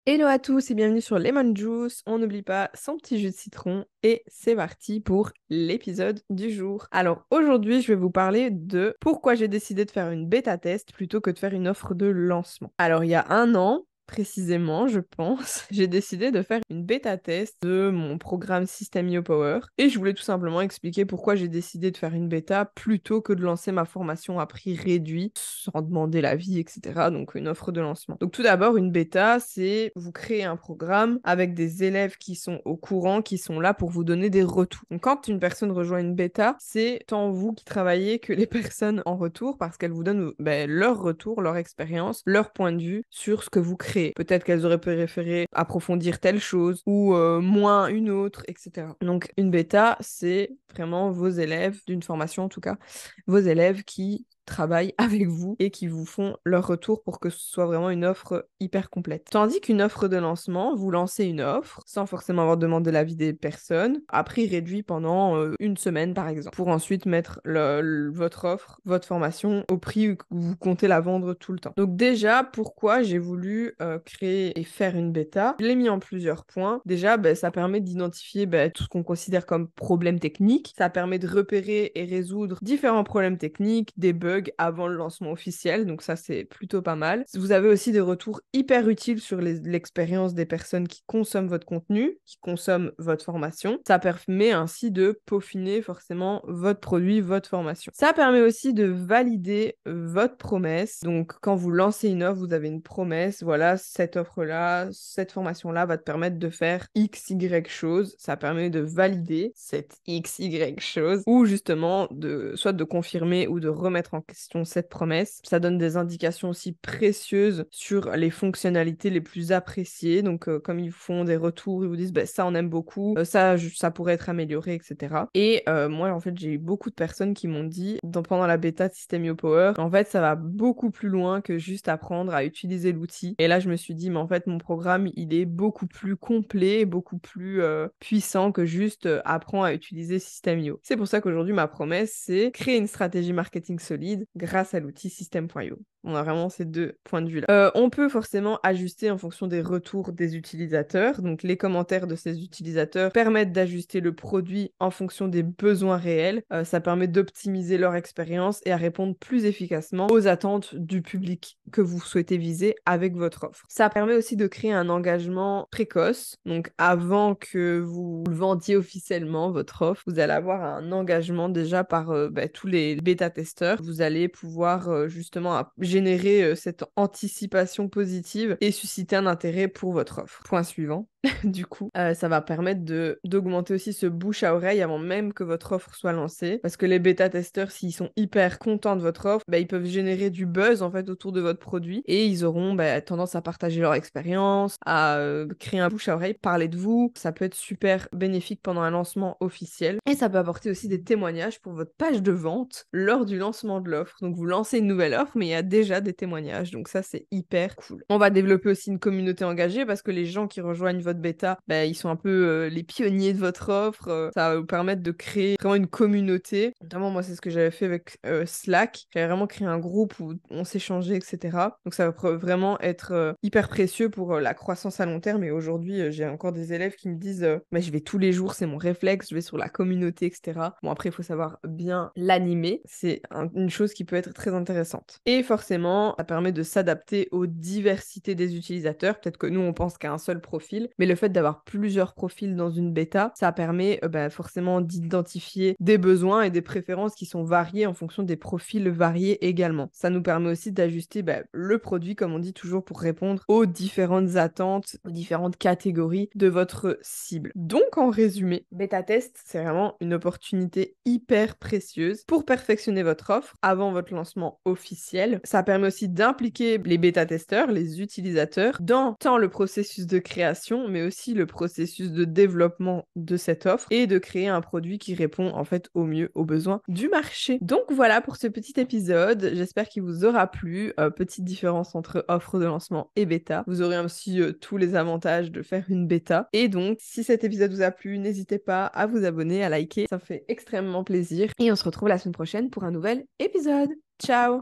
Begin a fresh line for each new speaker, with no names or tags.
Hello à tous et bienvenue sur Lemon Juice. On n'oublie pas son petit jus de citron et c'est parti pour l'épisode du jour. Alors aujourd'hui, je vais vous parler de pourquoi j'ai décidé de faire une bêta test plutôt que de faire une offre de lancement. Alors il y a un an, précisément, je pense, j'ai décidé de faire une bêta test de mon programme System Power et je voulais tout simplement expliquer pourquoi j'ai décidé de faire une bêta plutôt que de lancer ma formation à prix réduit sans demander l'avis, etc. Donc une offre de lancement. Donc tout d'abord, une bêta, c'est vous créez un programme avec des élèves qui sont au courant, qui sont là pour vous donner des retours. Donc quand une personne rejoint une bêta, c'est tant vous qui travaillez que les personnes en retour parce qu'elles vous donnent leur retour, leur expérience, leur point de vue sur ce que vous créez. Peut-être qu'elles auraient préféré approfondir telle chose ou moins une autre, etc. Donc une bêta, c'est vraiment vos élèves, d'une formation en tout cas, vos élèves qui travaillent avec vous et qui vous font leur retour pour que ce soit vraiment une offre hyper complète. Tandis qu'une offre de lancement, vous lancez une offre sans forcément avoir demandé l'avis des personnes, à prix réduit pendant une semaine par exemple, pour ensuite mettre votre offre, votre formation au prix que vous comptez la vendre tout le temps. Donc déjà, pourquoi j'ai voulu créer et faire une bêta? Je l'ai mis en plusieurs points. Déjà, ça permet d'identifier tout ce qu'on considère comme problème technique. Ça permet de repérer et résoudre différents problèmes techniques, des bugs avant le lancement officiel. Donc ça, c'est plutôt pas mal. Vous avez aussi des retours hyper utiles sur l'expérience des personnes qui consomment votre contenu, qui consomment votre formation. Ça permet ainsi de peaufiner forcément votre produit, votre formation. Ça permet aussi de valider votre promesse. Donc quand vous lancez une offre, vous avez une promesse. Voilà, cette offre-là, cette formation-là va te permettre de faire X, Y chose. Ça permet de valider cette X, Y chose ou justement soit de confirmer ou de remettre en question cette promesse. Ça donne des indications aussi précieuses sur les fonctionnalités les plus appréciées. Donc, comme ils font des retours, ils vous disent ça on aime beaucoup, ça pourrait être amélioré, etc. Et moi, en fait, j'ai eu beaucoup de personnes qui m'ont dit pendant la bêta de System Power, en fait, ça va beaucoup plus loin que juste apprendre à utiliser l'outil. Et là, je me suis dit, mais en fait, mon programme, il est beaucoup plus complet, beaucoup plus puissant que juste apprendre à utiliser System.io. C'est pour ça qu'aujourd'hui, ma promesse, c'est créer une stratégie marketing solide grâce à l'outil System.io. On a vraiment ces deux points de vue-là. On peut forcément ajuster en fonction des retours des utilisateurs. Donc, les commentaires de ces utilisateurs permettent d'ajuster le produit en fonction des besoins réels. Ça permet d'optimiser leur expérience et à répondre plus efficacement aux attentes du public que vous souhaitez viser avec votre offre. Ça permet aussi de créer un engagement précoce. Donc, avant que vous le vendiez officiellement, votre offre, vous allez avoir un engagement déjà par tous les bêta-testeurs. Vous allez pouvoir justement générer cette anticipation positive et susciter un intérêt pour votre offre. Point suivant. Du coup, ça va permettre d'augmenter aussi ce bouche à oreille avant même que votre offre soit lancée. Parce que les bêta-testeurs, s'ils sont hyper contents de votre offre, ils peuvent générer du buzz en fait autour de votre produit et ils auront tendance à partager leur expérience, à créer un bouche à oreille, parler de vous. Ça peut être super bénéfique pendant un lancement officiel. Et ça peut apporter aussi des témoignages pour votre page de vente lors du lancement de l'offre. Donc vous lancez une nouvelle offre, mais il y a déjà des témoignages. Donc ça, c'est hyper cool. On va développer aussi une communauté engagée parce que les gens qui rejoignent votre bêta, ils sont un peu les pionniers de votre offre. Ça va vous permettre de créer vraiment une communauté. Notamment, moi, c'est ce que j'avais fait avec Slack. J'avais vraiment créé un groupe où on s'échangeait, etc. Donc, ça va vraiment être hyper précieux pour la croissance à long terme. Et aujourd'hui, j'ai encore des élèves qui me disent je vais tous les jours, c'est mon réflexe, je vais sur la communauté, etc. Bon, après, il faut savoir bien l'animer. C'est une chose qui peut être très intéressante. Et forcément, ça permet de s'adapter aux diversités des utilisateurs. Peut-être que nous, on pense qu'à un seul profil, mais le fait d'avoir plusieurs profils dans une bêta, ça permet forcément d'identifier des besoins et des préférences qui sont variés en fonction des profils variés également. Ça nous permet aussi d'ajuster le produit, comme on dit toujours, pour répondre aux différentes attentes, aux différentes catégories de votre cible. Donc, en résumé, bêta test, c'est vraiment une opportunité hyper précieuse pour perfectionner votre offre avant votre lancement officiel. Ça permet aussi d'impliquer les bêta-testeurs, les utilisateurs, dans tant le processus de création, mais aussi le processus de développement de cette offre et de créer un produit qui répond en fait au mieux aux besoins du marché. Donc voilà pour ce petit épisode, j'espère qu'il vous aura plu. Petite différence entre offre de lancement et bêta. Vous aurez aussi tous les avantages de faire une bêta. Et donc, si cet épisode vous a plu, n'hésitez pas à vous abonner, à liker, ça fait extrêmement plaisir. Et on se retrouve la semaine prochaine pour un nouvel épisode. Ciao!